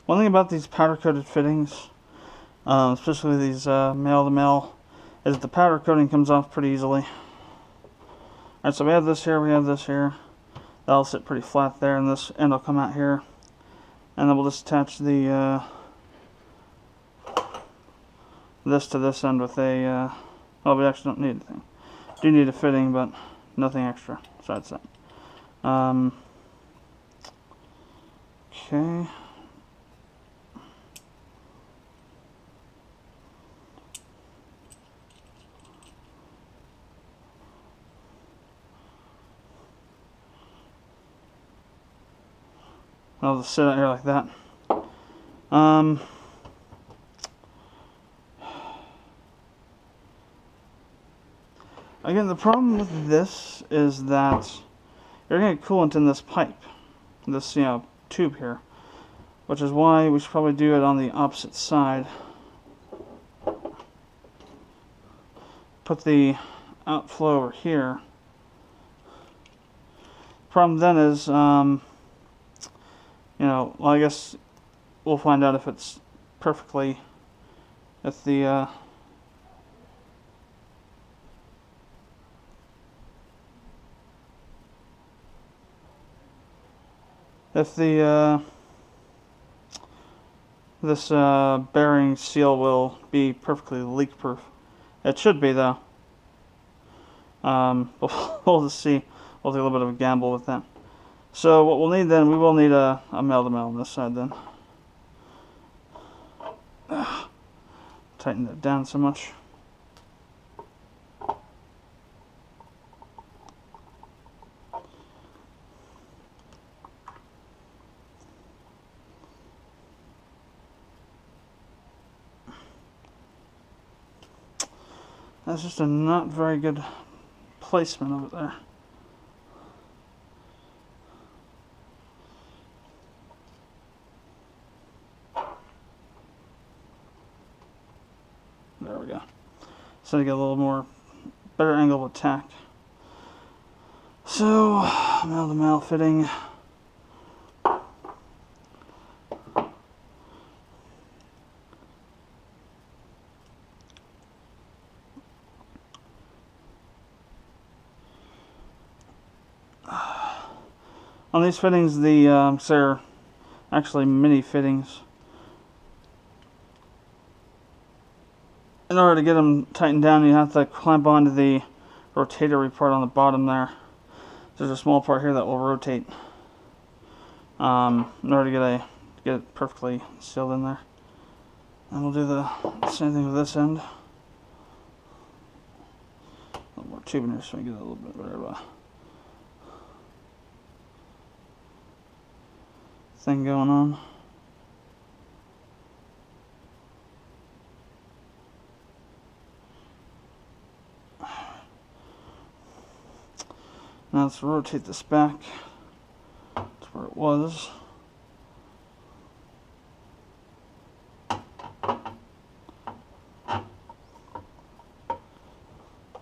One thing about these powder coated fittings, especially these male to male, is that the powder coating comes off pretty easily. Alright, so we have this here, we have this here. That'll sit pretty flat there, and this end will come out here. And then we'll just attach the this to this end with a well, we actually don't need anything. Do need a fitting, but nothing extra besides that. Okay. I'll just sit out here like that. Again, the problem with this is that you're going to get coolant in this pipe, this tube here, which is why we should probably do it on the opposite side. Put the outflow over here. Problem then is, well, I guess we'll find out if it's perfectly, if the this bearing seal will be perfectly leak proof. It should be, though. We'll just see. We'll take a little bit of a gamble with that. So what we'll need then, we will need a male to male on this side then. Tighten that down so much. That's just a not very good placement of it there. There we go. So to get a little more better angle of attack. So male to male fitting. On these fittings, they're actually mini fittings. In order to get them tightened down, you have to clamp onto the rotatory part on the bottom there. There's a small part here that will rotate in order to get it perfectly sealed in there. And we'll do the same thing with this end. A little more tubing here so we get a little bit better of a thing going on. Now let's rotate this back to where it was.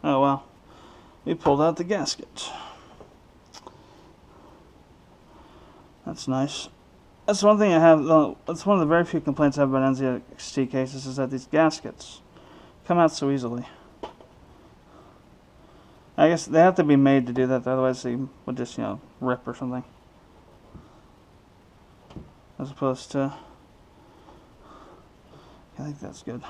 Oh well, we pulled out the gasket. That's nice. That's one thing I have, that's one of the very few complaints I have about NZXT cases, is that these gaskets come out so easily. I guess they have to be made to do that, otherwise they would just, rip or something. As opposed to, I think that's good.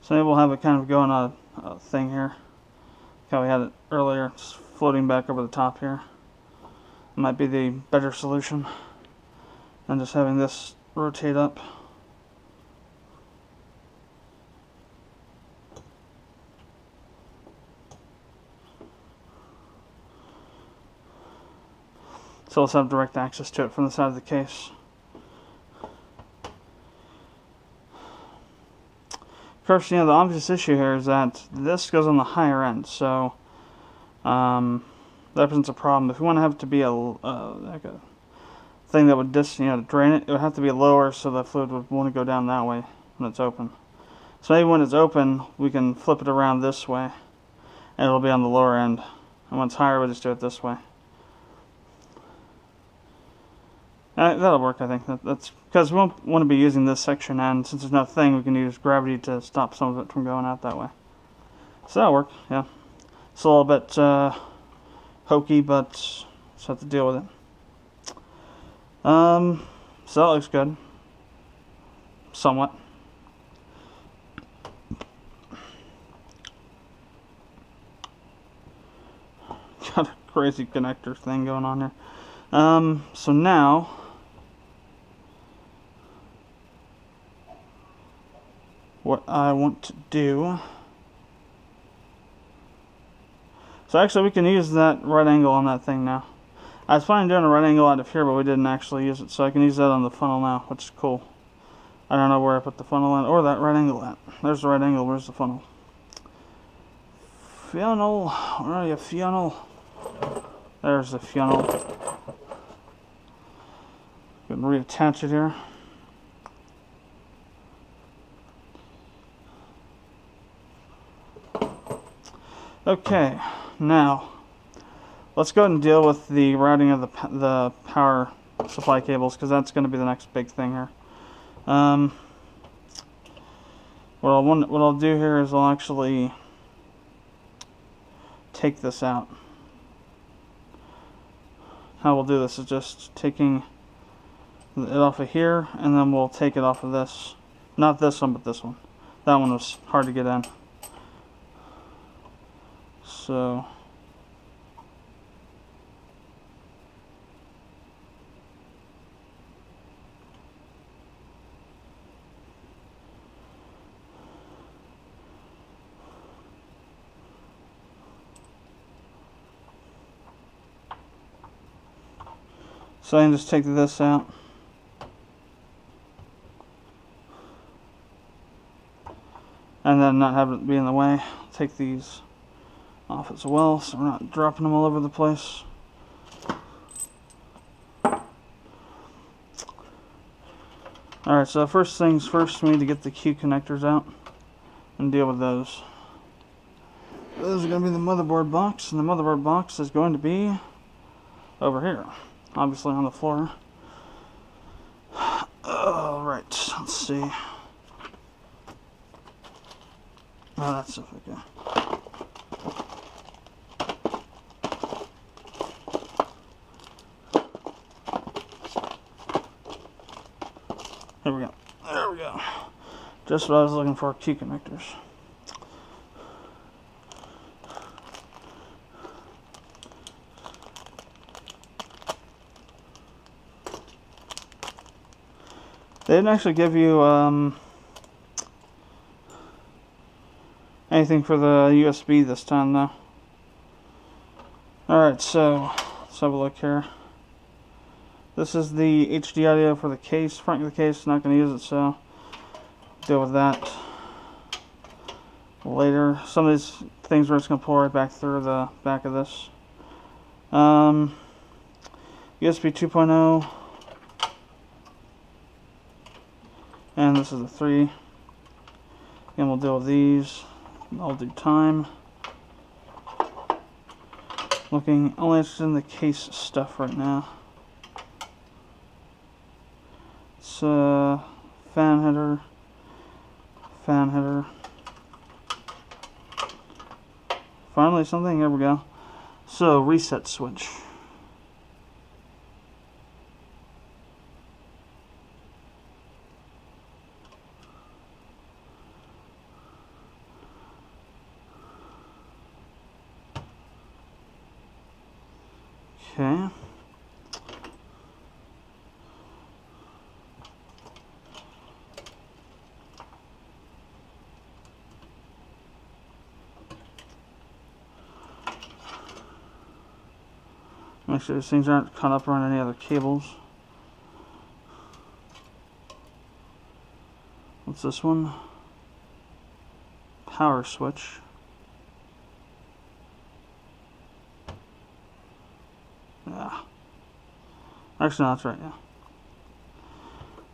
So maybe we'll have it kind of going on a thing here. Like how we had it earlier, just floating back over the top here. It might be the better solution than just having this rotate up. So let's have direct access to it from the side of the case. Of course, the obvious issue here is that this goes on the higher end, so that presents a problem. If we want to have it to be like a thing that would to drain it, it would have to be lower so the fluid would want to go down that way when it's open. So maybe when it's open, we can flip it around this way, and it'll be on the lower end. And when it's higher, we'll just do it this way. That'll work, I think. That's because we won't want to be using this section, and since there's no thing, we can use gravity to stop some of it from going out that way. So that'll work, yeah. It's a little bit hokey, but just have to deal with it. So that looks good. Somewhat. Got a crazy connector thing going on here. So now what I want to do, so actually we can use that right angle on that thing now. I was planning on doing a right angle out of here, but we didn't actually use it, so I can use that on the funnel now, which is cool. I don't know where I put the funnel in, or that right angle at. There's the right angle, where's the funnel? Funnel, where are you, funnel? There's the funnel. Go and reattach it here. Okay, now let's go ahead and deal with the routing of the power supply cables, because that's going to be the next big thing here. What I'll do here is I'll actually take this out. How we'll do this is just taking it off of here, and then we'll take it off of this. Not this one, but this one. That one was hard to get in. So I can just take this out. And then not have it be in the way. Take these off as well, so we're not dropping them all over the place. Alright, so first things first, we need to get the Q connectors out and deal with those. Those are going to be the motherboard box, and the motherboard box is going to be over here, obviously on the floor. Alright, let's see. Oh, that's okay. Here we go. There we go. Just what I was looking for, Q connectors. They didn't actually give you anything for the USB this time, though. Alright, so let's have a look here. This is the HD audio for the case, front of the case. Not going to use it, so deal with that later. Some of these things we're just going to pull right back through the back of this. USB 2.0. And this is the 3. And we'll deal with these. I'll do time. Looking only interested in the case stuff right now. It's fan header. Finally something, here we go. So, reset switch. Okay. Make sure these things aren't caught up around any other cables. What's this one? Power switch. Yeah. Actually, no, that's right, yeah.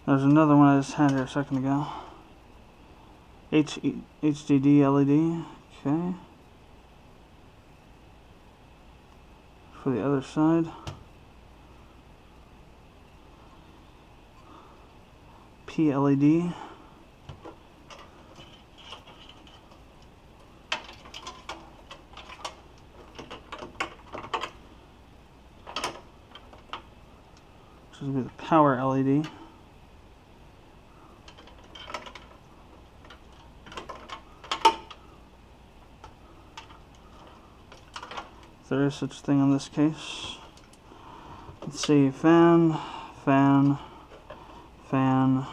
There's another one I just had here a second ago. HDD LED. Okay. For the other side. T LED. Which will be the power LED. If there is such a thing in this case. Let's see, fan, fan, fan.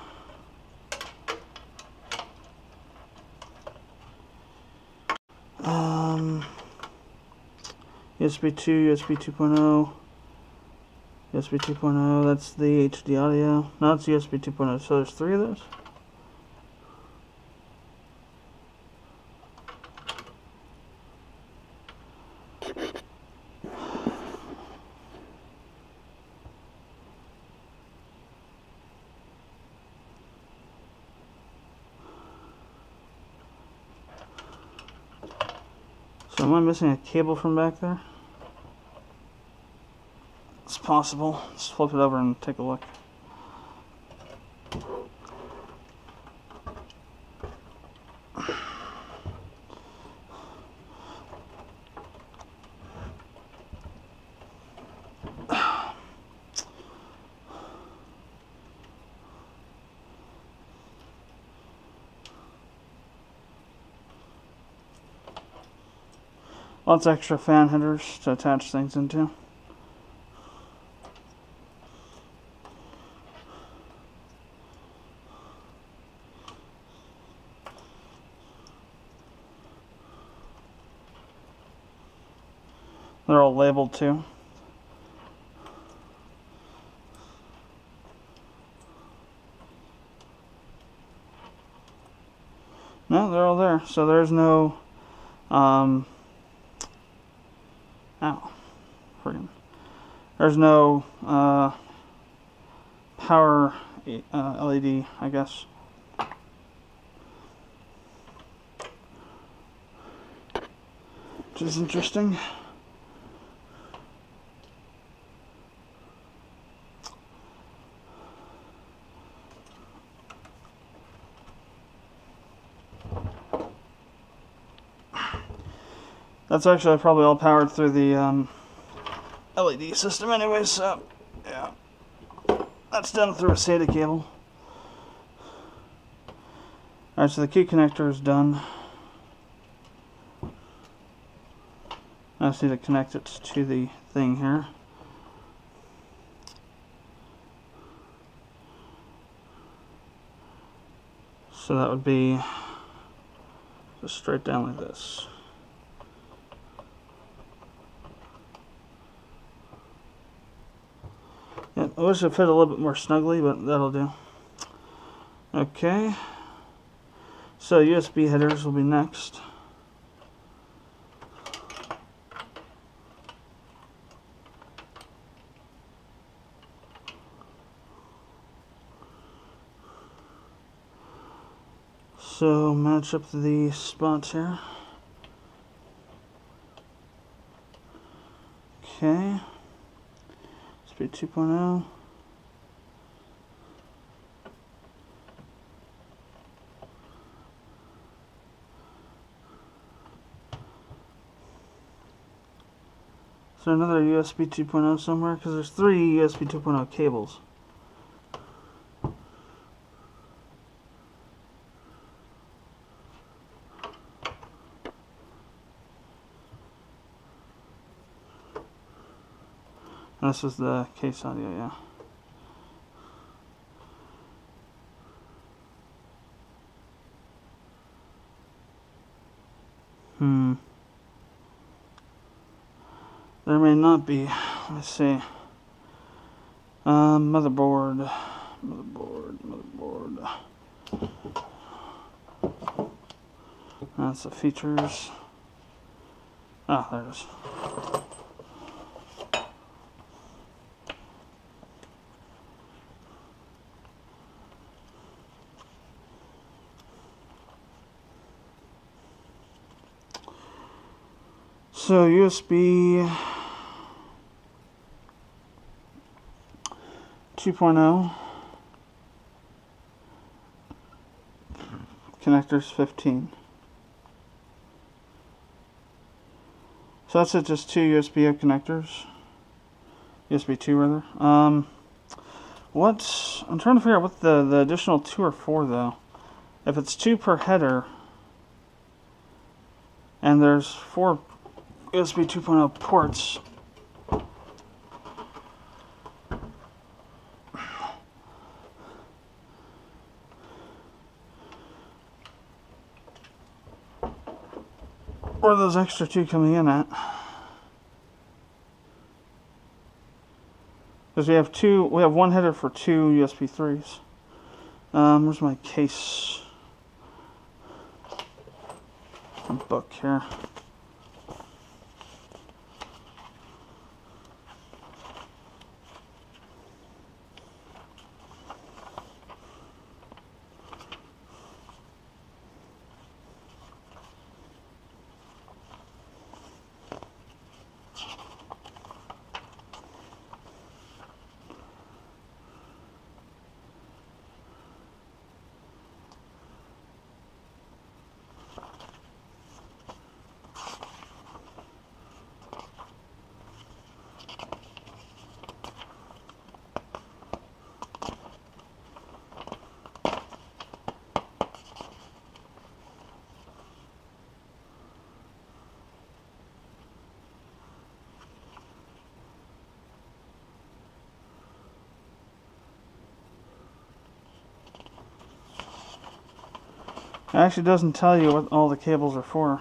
USB 2, USB 2.0, USB 2.0, that's the HD audio. No, it's USB 2.0, so there's 3 of those. So am I missing a cable from back there? It's possible. Let's flip it over and take a look. Lots of extra fan headers to attach things into. They're all labeled too. No, they're all there. So there's no there's no power LED, I guess. Which is interesting. That's actually probably all powered through the LED system anyway, so yeah. That's done through a SATA cable. Alright, so the key connector is done. I just need to connect it to the thing here. So that would be just straight down like this. Yeah, I wish it fit a little bit more snugly, but that'll do. Okay. So USB headers will be next. So match up the spots here. Okay. Speed 2.0. Is there another USB 2.0 somewhere? Because there's 3 USB 2.0 cables. This is the case audio, yeah. There may not be. Let's see. Motherboard. That's the features. Ah, there it is. So USB 2.0 connectors 15. So that's it, just two USB-A connectors. USB 2 rather. I'm trying to figure out what the additional 2 are for though. If it's 2 per header, and there's 4 USB 2.0 ports, where are those extra 2 coming in at? Because we have one header for 2 USB 3s. Where's my case? A book here. It actually doesn't tell you what all the cables are for.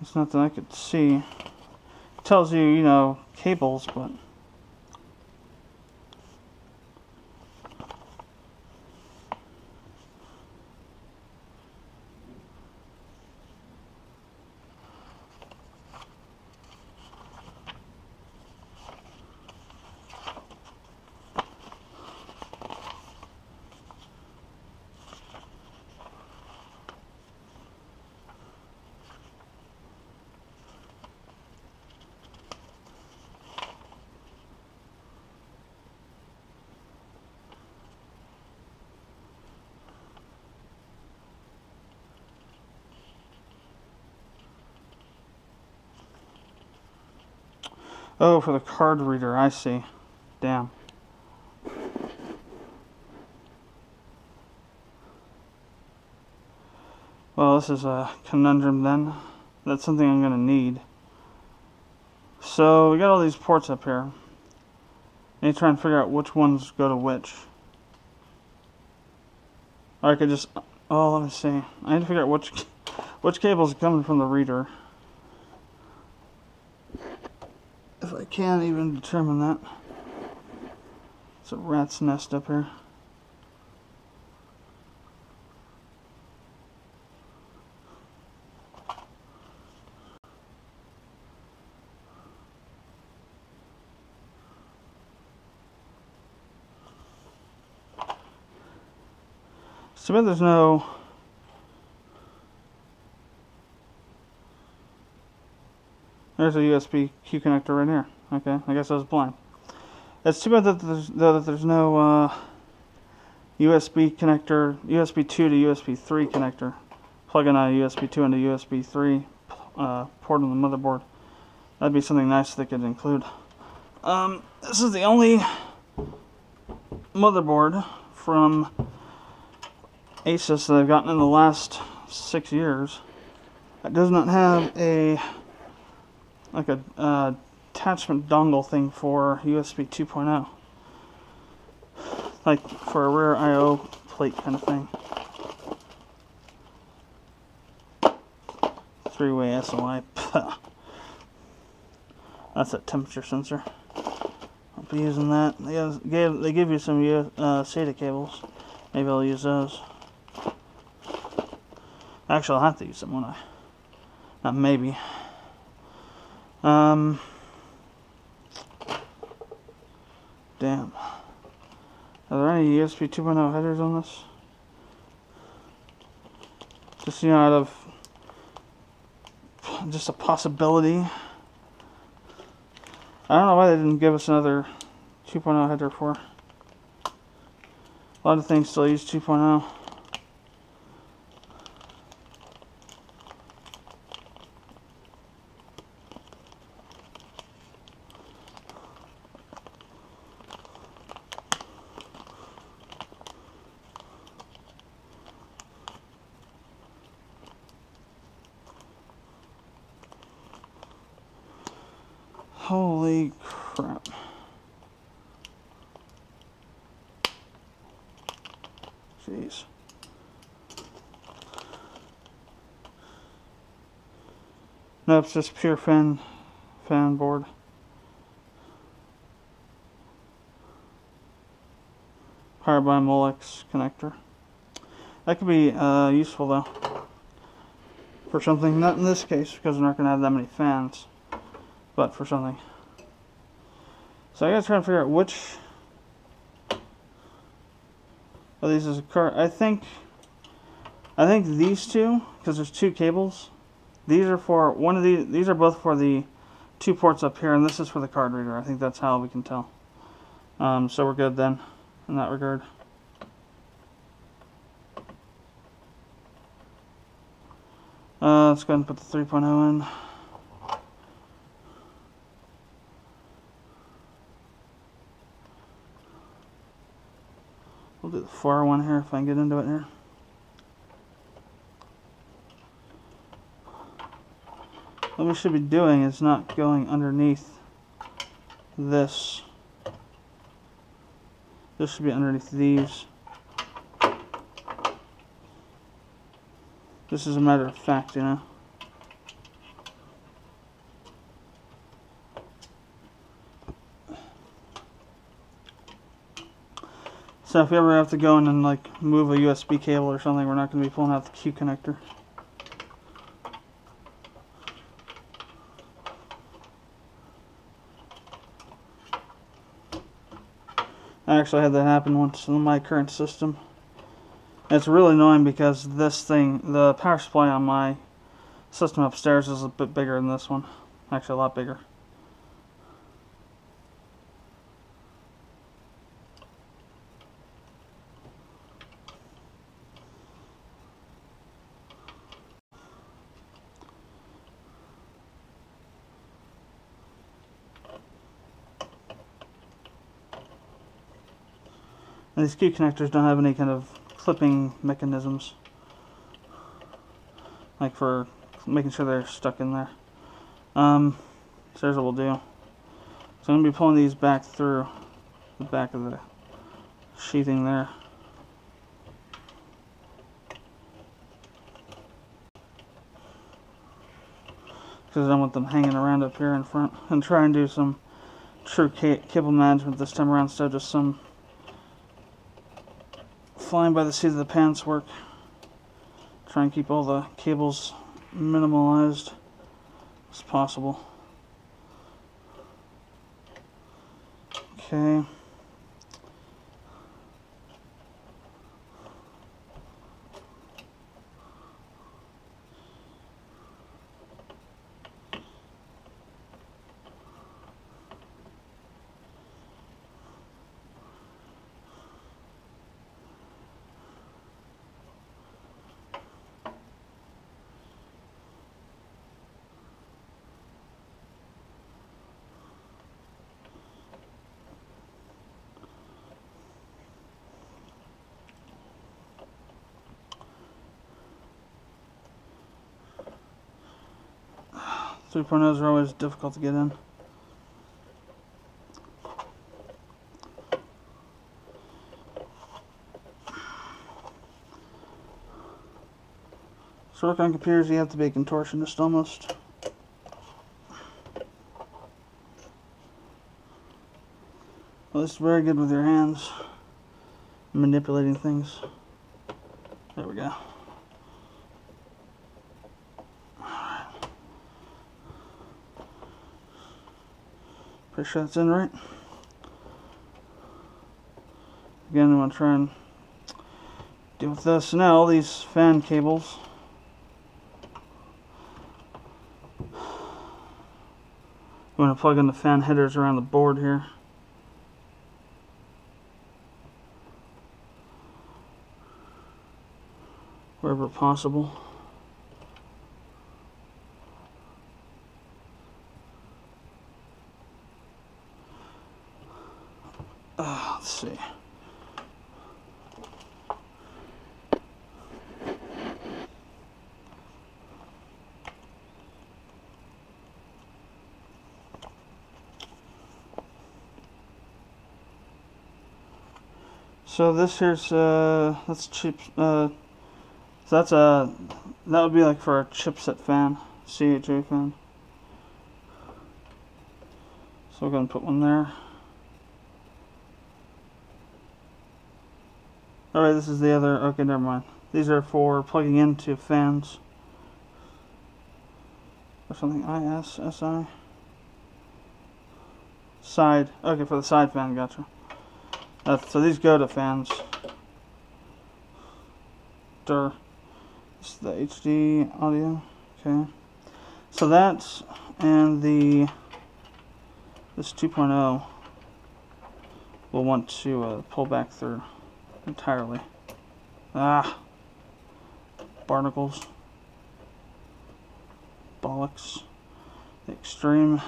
It's not that I could see. It tells you, you know, cables, but oh, for the card reader, I see. Damn. Well, this is a conundrum then. That's something I'm going to need. So, we got all these ports up here. I need to try and figure out which ones go to which. Or I could just... Oh, let me see. I need to figure out which cable's coming from the reader. If I can even determine that. It's a rat's nest up here. So bad there's no... There's a USB Q connector right here. Okay, I guess I was blind. It's too bad that there's no USB connector, USB 2 to USB 3 connector. Plug in a USB 2 into USB 3 port on the motherboard. That'd be something nice they could include. This is the only motherboard from Asus that I've gotten in the last 6 years that does not have a attachment dongle thing for USB 2.0, like for a rear I/O plate kind of thing. 3-way SOI. That's a temperature sensor. I'll be using that. They give you some SATA cables. Maybe I'll use those. Actually, I'll have to use them, won't I? Not maybe. Damn. Are there any USB 2.0 headers on this? Just, you know, out of just a possibility. I don't know why they didn't give us another 2.0 header for. A lot of things still use 2.0. Holy crap. Jeez. Nope, it's just pure fan board. Powered by a Molex connector. That could be useful though. For something, not in this case because we're not going to have that many fans, but for something. So I gotta try to figure out which of these is a car. I think these two, because there's two cables. These are for one of these. These are both for the 2 ports up here, and this is for the card reader. I think that's how we can tell. So we're good then in that regard. Let's go ahead and put the 3.0 in. We'll do the far one here if I can get into it here. What we should be doing is not going underneath this. This should be underneath these. This is a matter of fact, you know. So if we ever have to go in and like move a USB cable or something, we're not going to be pulling out the Q connector. I actually had that happen once in my current system. It's really annoying because this thing, the power supply on my system upstairs is a bit bigger than this one. Actually a lot bigger. And these Q connectors don't have any kind of clipping mechanisms, like for making sure they're stuck in there. So here's what we'll do. So I'm going to be pulling these back through the back of the sheathing there. Because I don't want them hanging around up here in front. And try and do some true cable management this time around instead of just some flying by the seat of the pants work. Try and keep all the cables minimalized as possible. Okay. Three point ohs are always difficult to get in. So work on computers, you have to be a contortionist almost. Well, it's very good with your hands, manipulating things. There we go. Pretty sure that's in right. Again, I'm going to try and deal with this. So now all these fan cables. I'm going to plug in the fan headers around the board here. Wherever possible. Let's see. So this here's that's cheap. So that's that would be like for a chipset fan, CHA fan. So we're gonna put one there. Alright, this is the other. Okay, never mind. These are for plugging into fans. Or something. ISSI. Side. Okay, for the side fan. Gotcha. So these go to fans. This is the HD audio. Okay. So that's and this 2.0 we'll want to pull back through entirely. Barnacles. Bollocks. The extreme.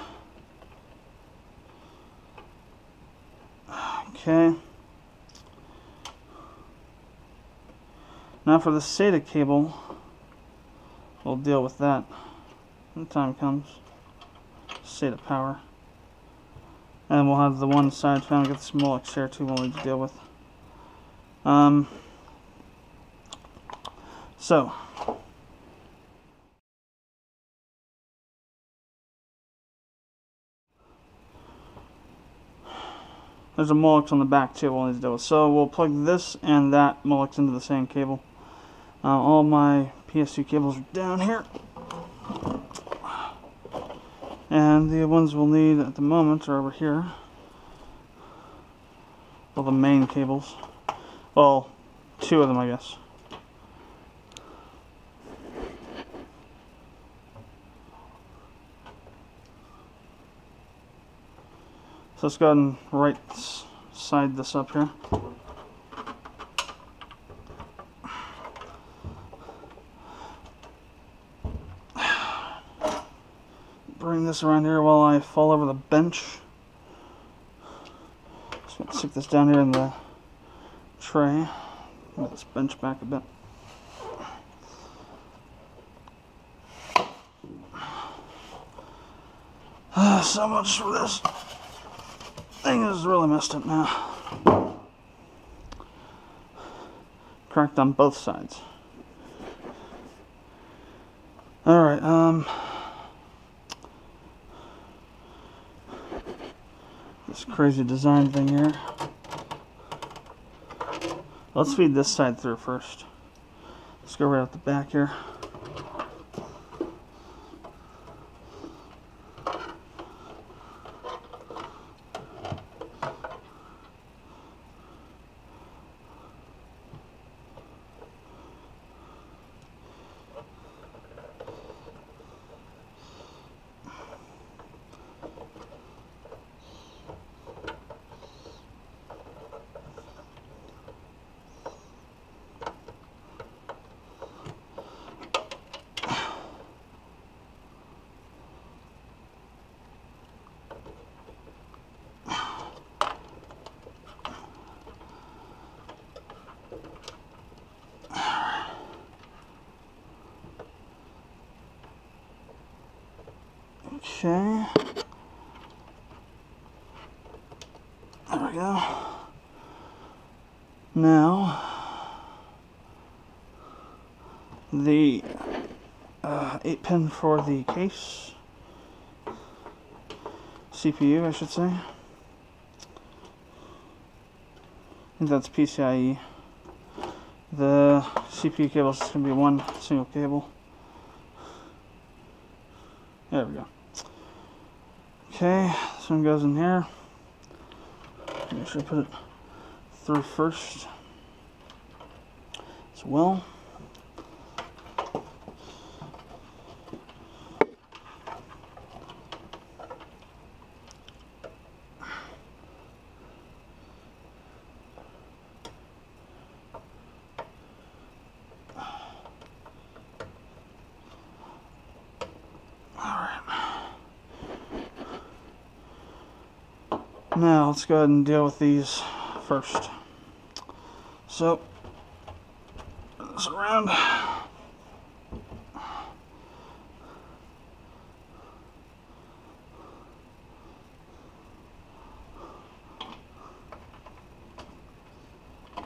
Okay. Now for the SATA cable, we'll deal with that when the time comes. SATA power. And we'll have the one side fan. We'll get the Molex here too we'll need to deal with. So there's a Molex on the back too we'll need to deal with. So we'll plug this and that Molex into the same cable. All my PS2 cables are down here. And the ones we'll need at the moment are over here. Well, the main cables. Well, two of them, I guess. So let's go ahead and right side this up here. Bring this around here while I fall over the bench. Just gonna stick this down here in the tray. Move this bench back a bit. So much for this. Thing is really messed up now. Cracked on both sides. Alright, this crazy design thing here. Let's feed this side through first. Let's go right out the back here. Okay. There we go. Now, the 8-pin for the case. CPU, I should say. I think that's PCIe. The CPU cable is going to be one single cable. There we go. Okay, this one goes in here. Make sure I put it through first as well. Now let's go ahead and deal with these first. So, turn this around.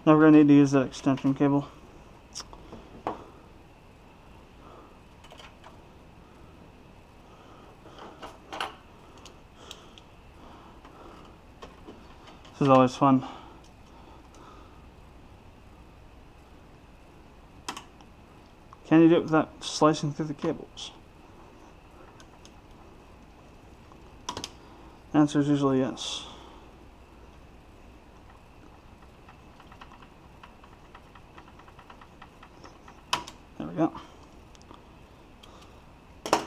Now we're going to need to use that extension cable. This is always fun. Can you do it without slicing through the cables? The answer is usually yes. There we go. So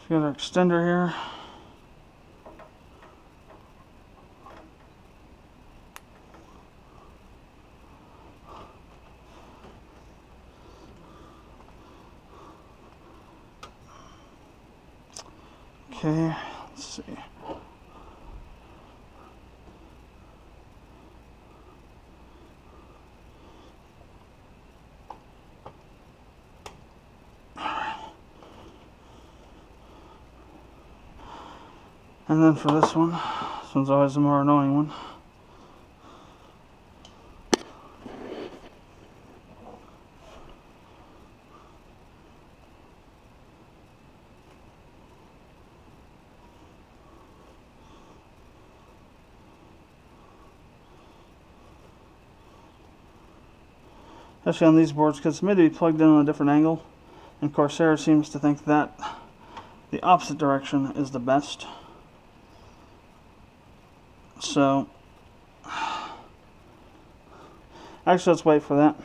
we got our extender here. Okay, let's see. And then for this one's always the more annoying one. Especially on these boards, because it's made to be plugged in on a different angle, and Corsair seems to think that the opposite direction is the best. So, actually, let's wait for that.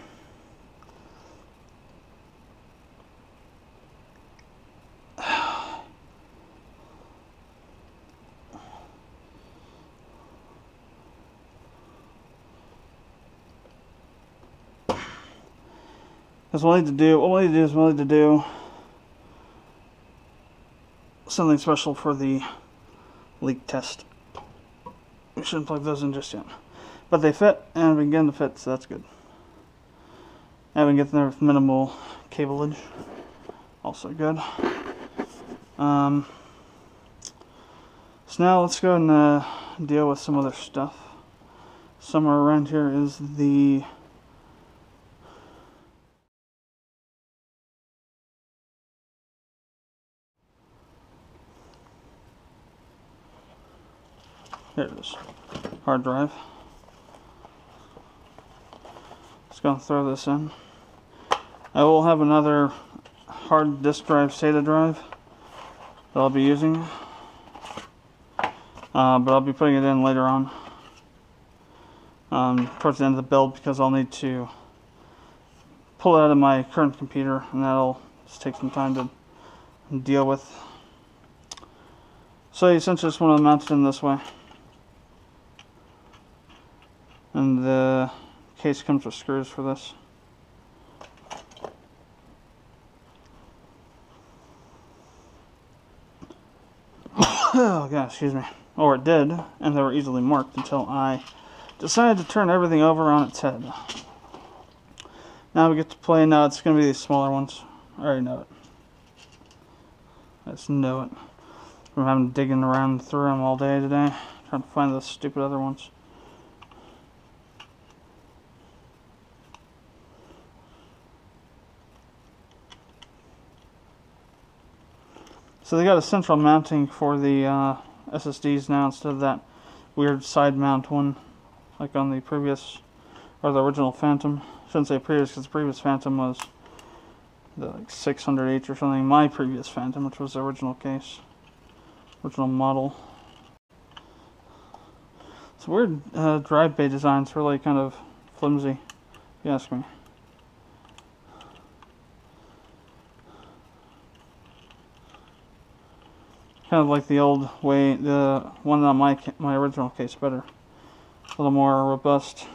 Because what we'll need to do something special for the leak test. We shouldn't plug those in just yet. But they fit, and we can get them to fit, so that's good. And we can get them there with minimal cableage. Also good. So now let's go and deal with some other stuff. Somewhere around here is the... There it is. Hard drive. Just gonna throw this in. I will have another hard disk drive SATA drive that I'll be using. But I'll be putting it in later on. Towards the end of the build, because I'll need to pull it out of my current computer, and that'll just take some time to deal with. So you essentially just want to mount it in this way. And the case comes with screws for this. Oh god, excuse me. Or it did, and they were easily marked until I decided to turn everything over on its head. Now we get to play. Now it's going to be these smaller ones. I already know it. I just know it. From having digging around through them all day today, trying to find those stupid other ones. So they got a central mounting for the SSDs now instead of that weird side mount one like on the previous, or the original Phantom. I shouldn't say previous, because the previous Phantom was the like 600H or something. My previous Phantom, which was the original case, original model. It's weird drive bay design. It's really kind of flimsy, if you ask me. Kind of like the old way, the one on my original case better. A little more robust.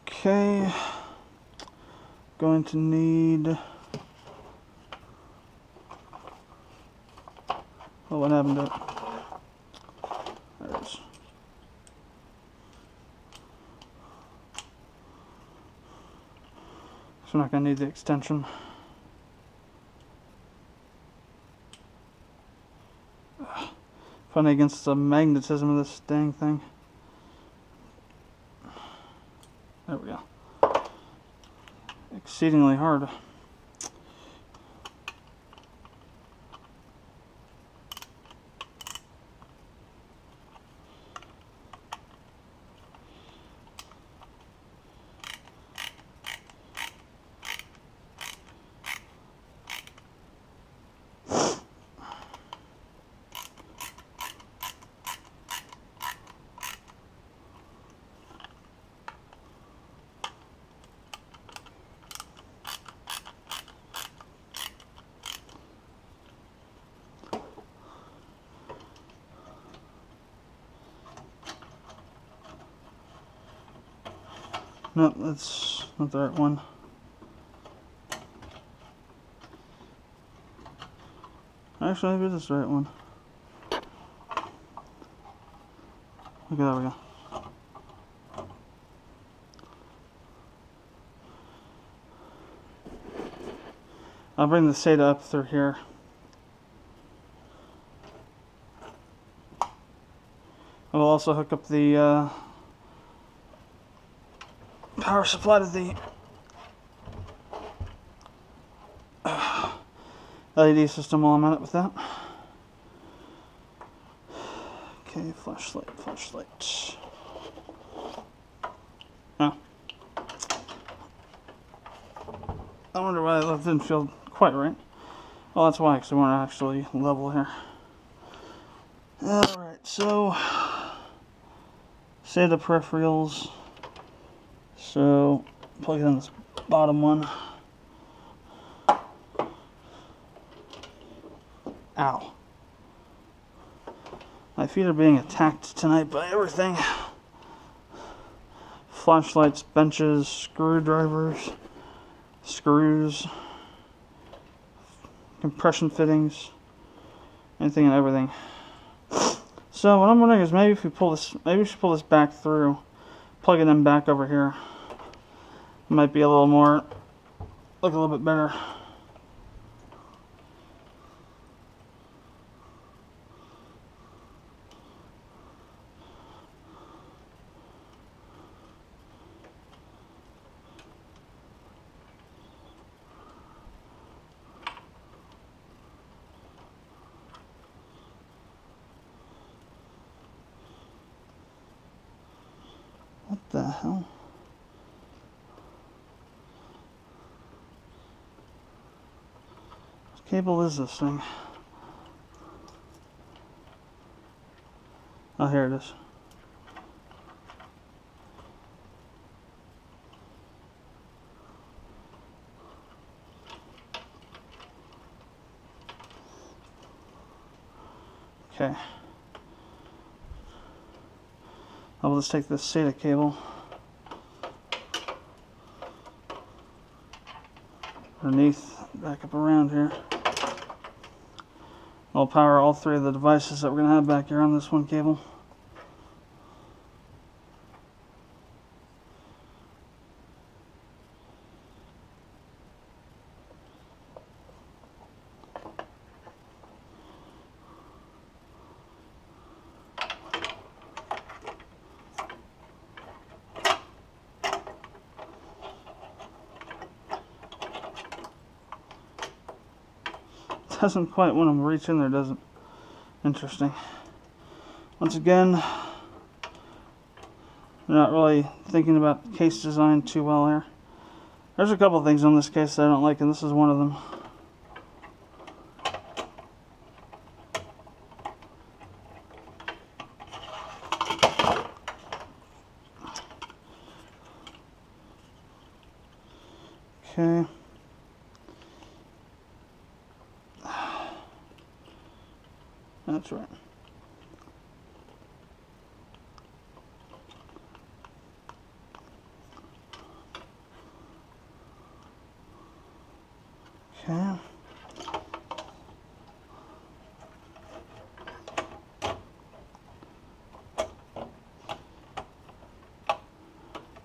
Okay. Going to need... Oh, what happened to it? There it is. So we're not going to need the extension. Fighting against the magnetism of this dang thing. There we go. Exceedingly hard. Nope, that's not the right one. Actually, maybe this is the right one. Okay, there we go. I'll bring the SATA up through here. I will also hook up the power supply to the LED system while I'm at it with that. Okay, flashlight, flashlight. Oh. I wonder why that didn't feel quite right. Well, that's why, because we weren't actually level here. Alright, so say the peripherals. So plug in this bottom one. Ow. My feet are being attacked tonight by everything. Flashlights, benches, screwdrivers, screws, compression fittings, anything and everything. So what I'm wondering is maybe if we pull this, maybe we should pull this back through, plug it in back over here. It might be a little more, look a little bit better. What the hell? What cable is this thing? Oh, here it is. Okay. I will just take this SATA cable underneath, back up around here. I'll power all three of the devices that we're going to have back here on this one cable. Doesn't quite want to reach in there, does it? Interesting. Once again, we're not really thinking about case design too well here. There's a couple things on this case that I don't like, and this is one of them. Okay. That's right. Okay.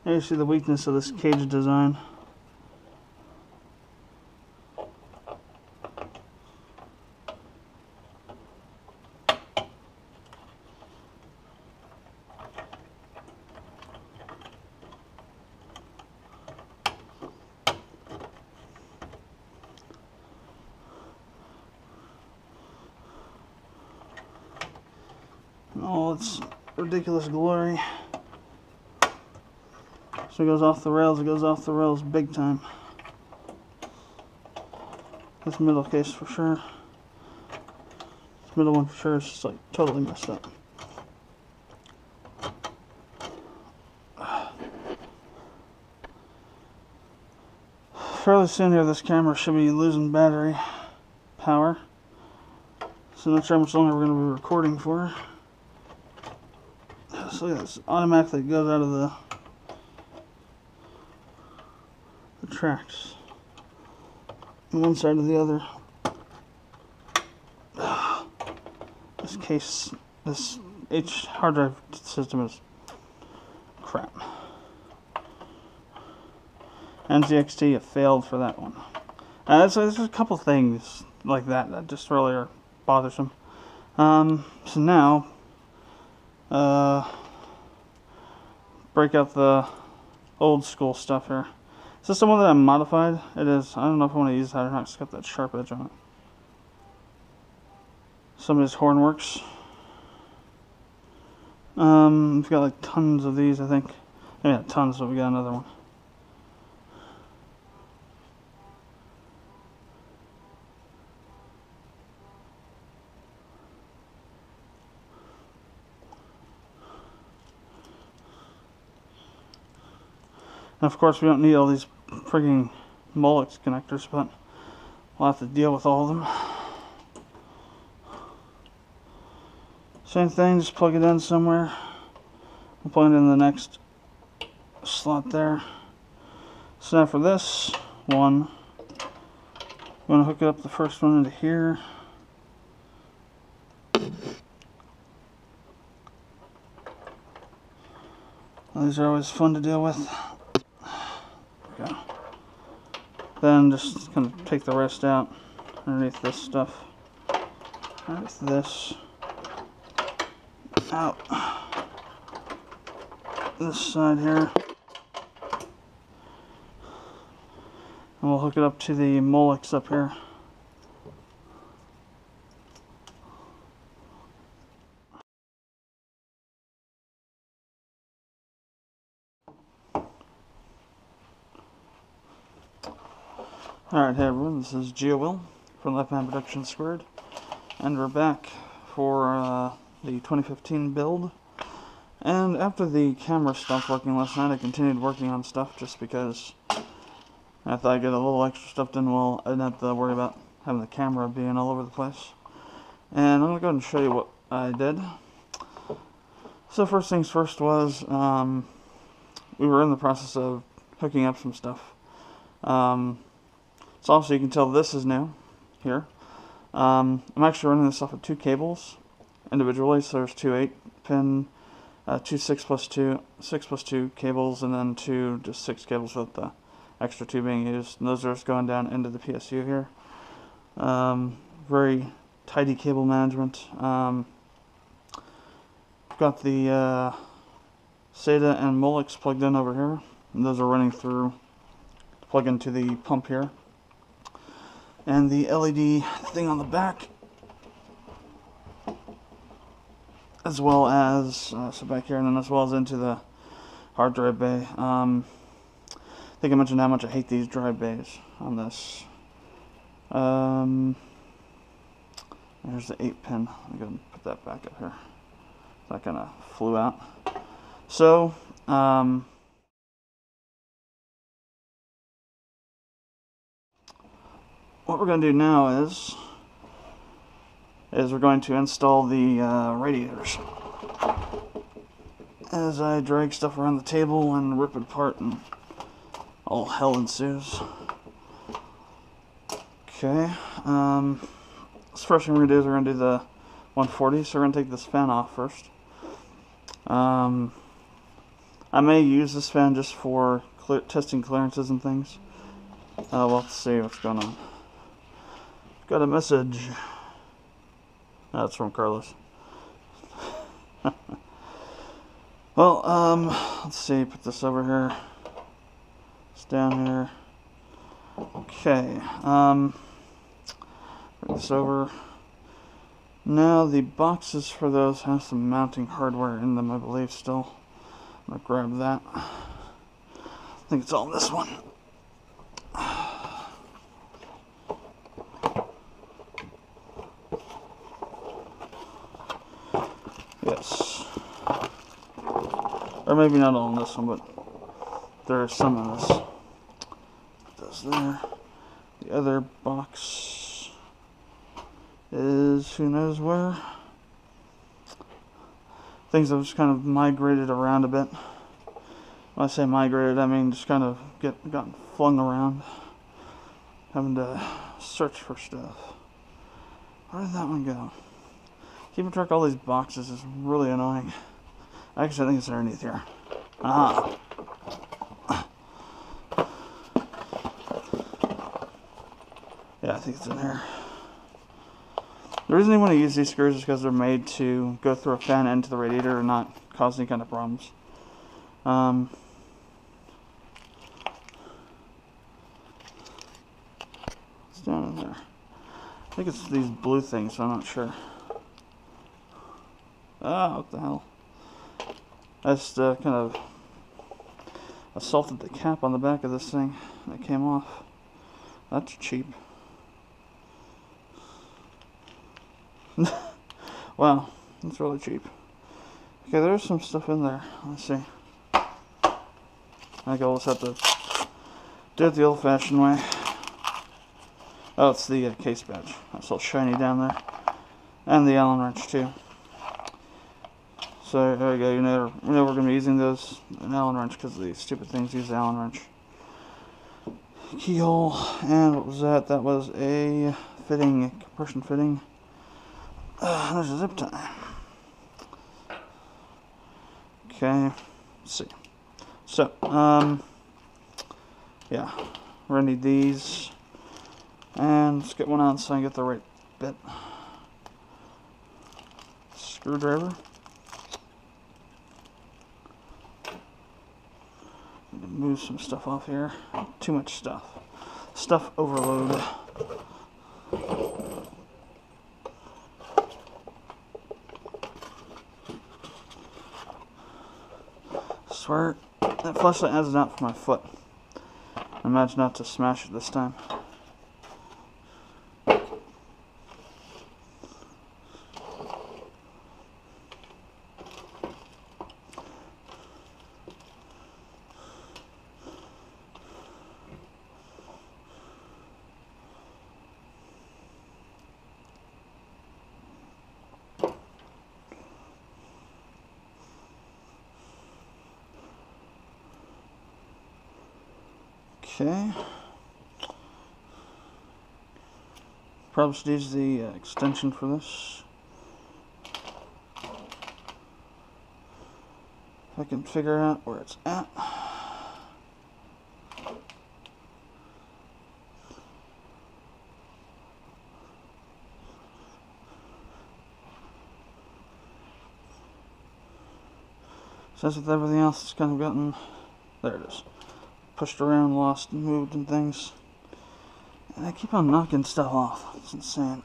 There you see the weakness of this cage design. all its ridiculous glory. So it goes off the rails. It goes off the rails big time. This middle case for sure. This middle one for sure is just like totally messed up. Fairly soon here, this camera should be losing battery power. So I'm not sure how much longer we're going to be recording for. So yeah, this automatically goes out of the tracks on one side or the other. This case, this hard drive system is crap. NZXT, you failed for that one. So there's a couple things like that just really are bothersome. So now, break out the old school stuff here. Is this the one that I modified? It is. I don't know if I want to use that or not. It's got that sharp edge on it. Somebody's Hornworks. We've got like tons of these, I think. Yeah, tons, so we got another one. And of course, we don't need all these frigging Molex connectors, but we'll have to deal with all of them. Same thing, just plug it in somewhere. We'll plug it in the next slot there. So now for this one, we're going to hook it up the first one into here. Well, these are always fun to deal with. There we go. Then just kind of take the rest out underneath this stuff. Underneath this. Out this side here. And we'll hook it up to the Molex up here. Alright, hey everyone, this is GeoWill from Left Man Productions Squared, and we're back for the 2015 build. And after the camera stopped working last night, I continued working on stuff just because I thought I'd get a little extra stuff done while I didn't have to worry about having the camera being all over the place. And I'm going to go ahead and show you what I did. So first things first was, we were in the process of hooking up some stuff. So also you can tell this is new here. I'm actually running this off of 2 cables individually, so there's 2 8-pin, 2 6+2 cables, and then 2 just 6 cables with the extra 2 being used. And those are just going down into the PSU here. Very tidy cable management. Got the SATA and Molex plugged in over here, and those are running through to plug into the pump here. And the LED thing on the back, as well as so back here, and then as well as into the hard drive bay. I think I mentioned how much I hate these drive bays on this. There's the 8-pin. I'm gonna put that back up here. That kind of flew out. So what we're going to do now is we're going to install the radiators. As I drag stuff around the table and rip it apart and all hell ensues. Okay, this first thing we're going to do is we're going to do the 140, so we're going to take this fan off first. I may use this fan just for testing clearances and things. We'll have to see what's going on. Got a message. That's from Carlos. Well, let's see, put this over here. It's down here. Okay, bring this over. Now the boxes for those have some mounting hardware in them, I believe, still. I'm gonna grab that. I think it's all in this one. Yes. Or maybe not all in this one, but there are some in this. Put those there. The other box is who knows where. Things have just kind of migrated around a bit. When I say migrated, I mean just kind of gotten flung around. Having to search for stuff. Where did that one go? Keeping track of all these boxes is really annoying. Actually, I think it's underneath here. Ah. Yeah, I think it's in here. The reason you want to use these screws is because they're made to go through a fan into the radiator and not cause any kind of problems. It's down in there. I think it's these blue things, so I'm not sure. Ah, what the hell. I just kind of assaulted the cap on the back of this thing. It came off. That's cheap. Wow, that's really cheap. Okay, there's some stuff in there. Let's see. I think I'll just have to do it the old-fashioned way. Oh, it's the case badge. That's all shiny down there. And the Allen wrench, too. So, there we go. You know we're going to be using those, an Allen wrench, because these stupid things use the Allen wrench. Keyhole, and what was that? That was a fitting, compression fitting. There's a zip tie. Okay, let's see. So, yeah, we're gonna need these, and let's get one out so I can get the right bit. Screwdriver. Need to move some stuff off here. Too much stuff. Stuff overload. I swear, that flashlight has it out for my foot. I imagine not to smash it this time. Okay. Probably should use the extension for this. If I can figure out where it's at. So as with everything else, it's kind of gotten, there it is. Pushed around, lost, and moved and things. And I keep on knocking stuff off. It's insane.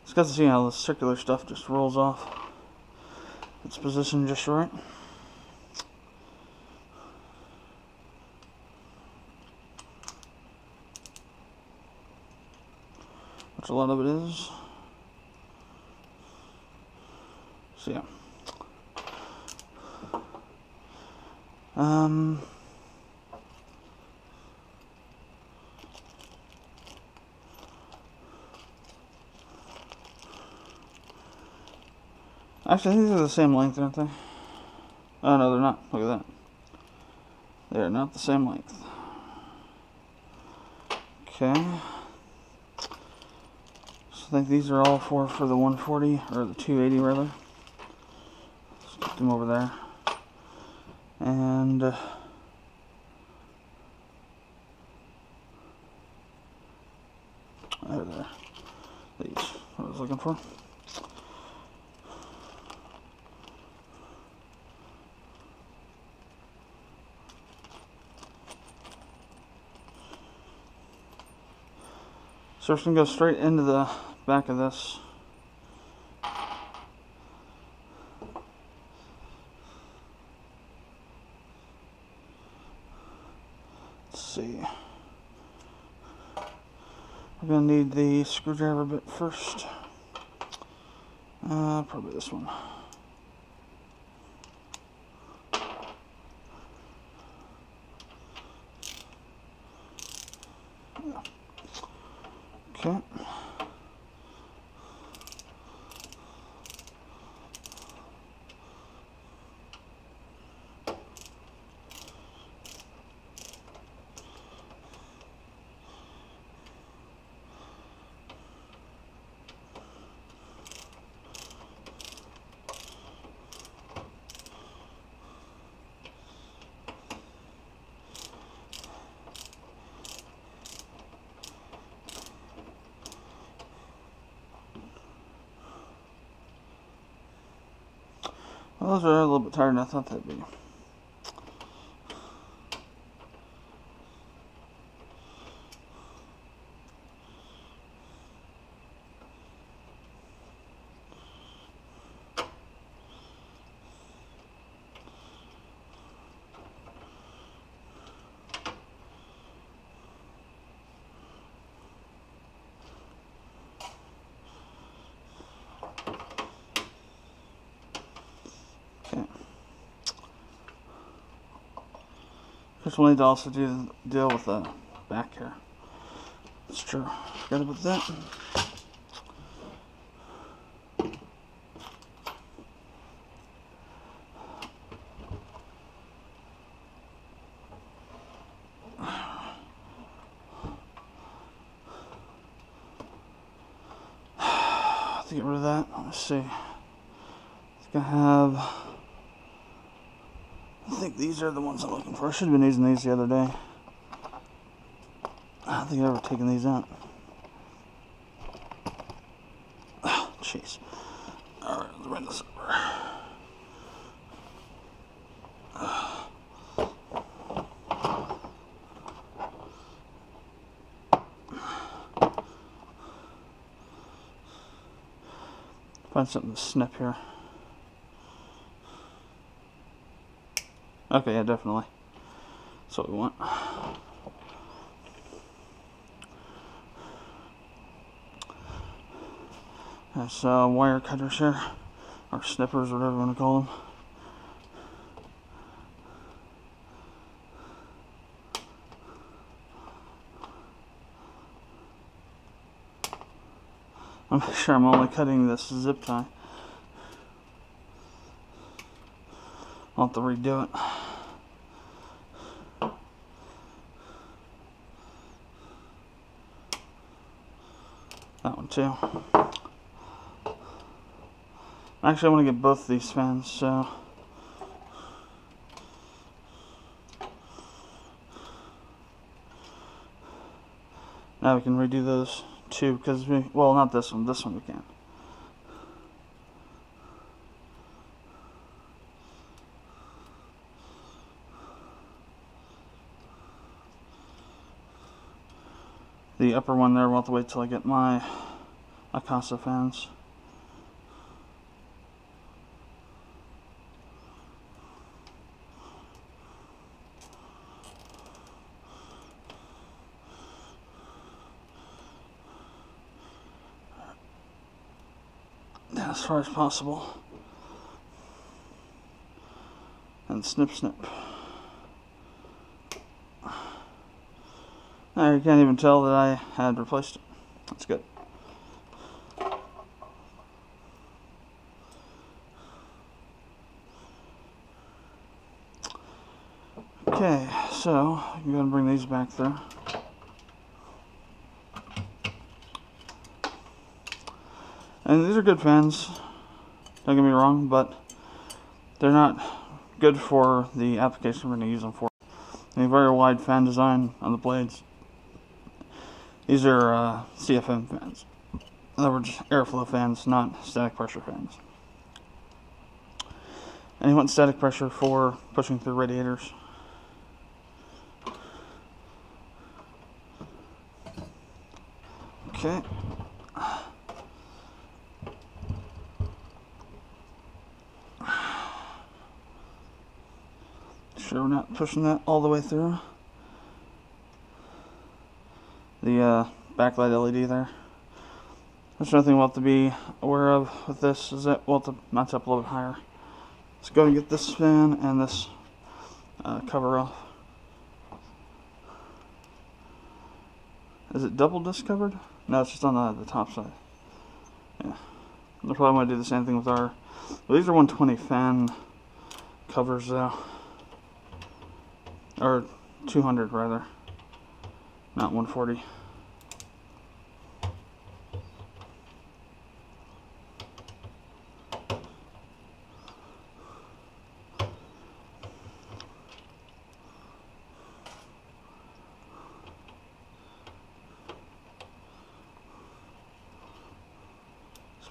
It's got to see how the circular stuff just rolls off. It's positioned just right. Which a lot of it is. So yeah. Actually, I think they're the same length, aren't they? Oh, no, they're not. Look at that. They're not the same length. Okay. So I think these are all for the 140, or the 280 rather. Let's get them over there. And there. These, what I was looking for. So we're just going to go straight into the back of this. Let's see. We're going to need the screwdriver bit first. Probably this one. Okay. Well, those are a little bit tighter than I thought they'd be. Because we'll need to also deal with the back here. That's true. Forgot about that. To get rid of that, let's see. It's gonna have. I think these are the ones I'm looking for. I should have been using these the other day. I don't think I've ever taken these out. Oh, jeez. Alright, let's bring this over. Find something to snip here. Okay, yeah, definitely. That's what we want. There's wire cutters here, or snippers, whatever you want to call them. I'm sure I'm only cutting this zip tie. I'll have to redo it. That one too. Actually, I want to get both of these fans, so now we can redo those too, because well, not this one we can. The upper one there, we'll have to wait till I get my Akasa fans. As far as possible. And snip, snip. Now you can't even tell that I had replaced it. That's good. Okay, so I'm going to bring these back through. And these are good fans, don't get me wrong, but they're not good for the application we're going to use them for. They have a very wide fan design on the blades. These are CFM fans. In other words, airflow fans, not static pressure fans. And you want static pressure for pushing through radiators. Okay. Sure we're not pushing that all the way through. The backlight LED there. There's nothing we'll have to be aware of with this, is that we'll have to match up a little bit higher. Let's go and get this fan and this cover off. Is it double disc covered? No, it's just on the top side. Yeah. We'll probably want to do the same thing with our... Well, these are 120 fan covers though. Or 200 rather. Not 140.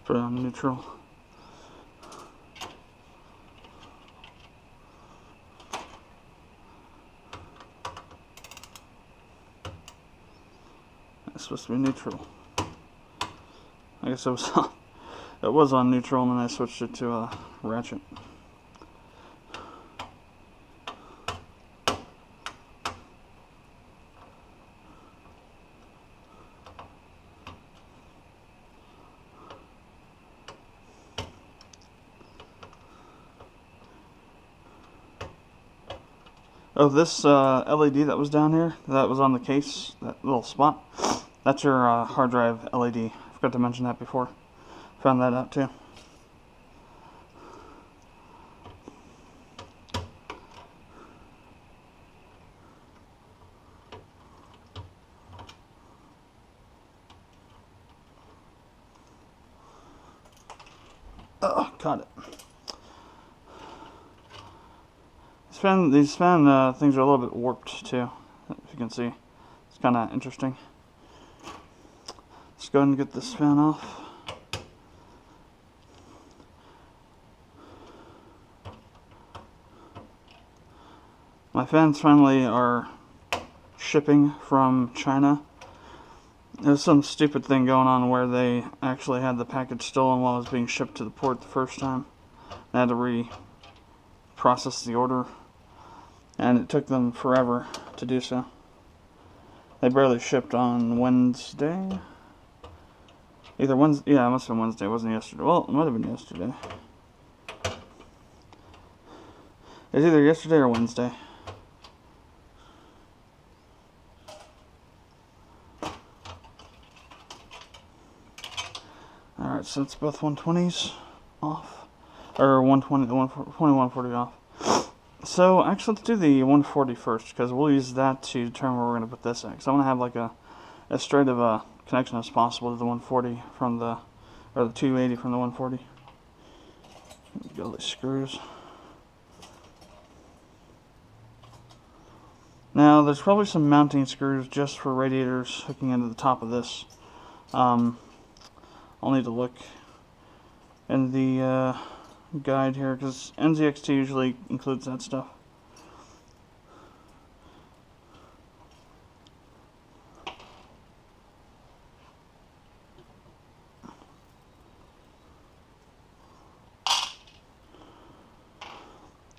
Put it on neutral. It's supposed to be neutral. I guess it was on neutral, and then I switched it to ratchet. Oh, this LED that was down here, that was on the case, that little spot, that's your hard drive LED. I forgot to mention that before. Found that out too. Oh, caught it. These fan things are a little bit warped too, if you can see. It's kind of interesting. Let's go ahead and get this fan off. My fans finally are shipping from China. There's some stupid thing going on where they actually had the package stolen while it was being shipped to the port the first time. They had to re-process the order, and it took them forever to do so. They barely shipped on Wednesday. Either Wednesday, yeah, it must have been Wednesday, it wasn't yesterday. Well, it might have been yesterday. It was either yesterday or Wednesday. Alright, so it's both 120s off. Or 120, the 140 off. So, actually, let's do the 140 first, because we'll use that to determine where we're going to put this at. Because I want to have like as straight of a connection as possible to the 140 from the, or the 280 from the 140. Get all these screws. Now, there's probably some mounting screws just for radiators hooking into the top of this. I'll need to look in the guide here, because NZXT usually includes that stuff.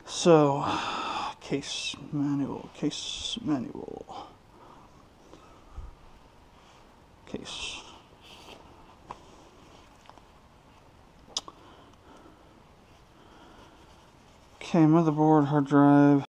So, case manual, case. Okay, motherboard, hard drive.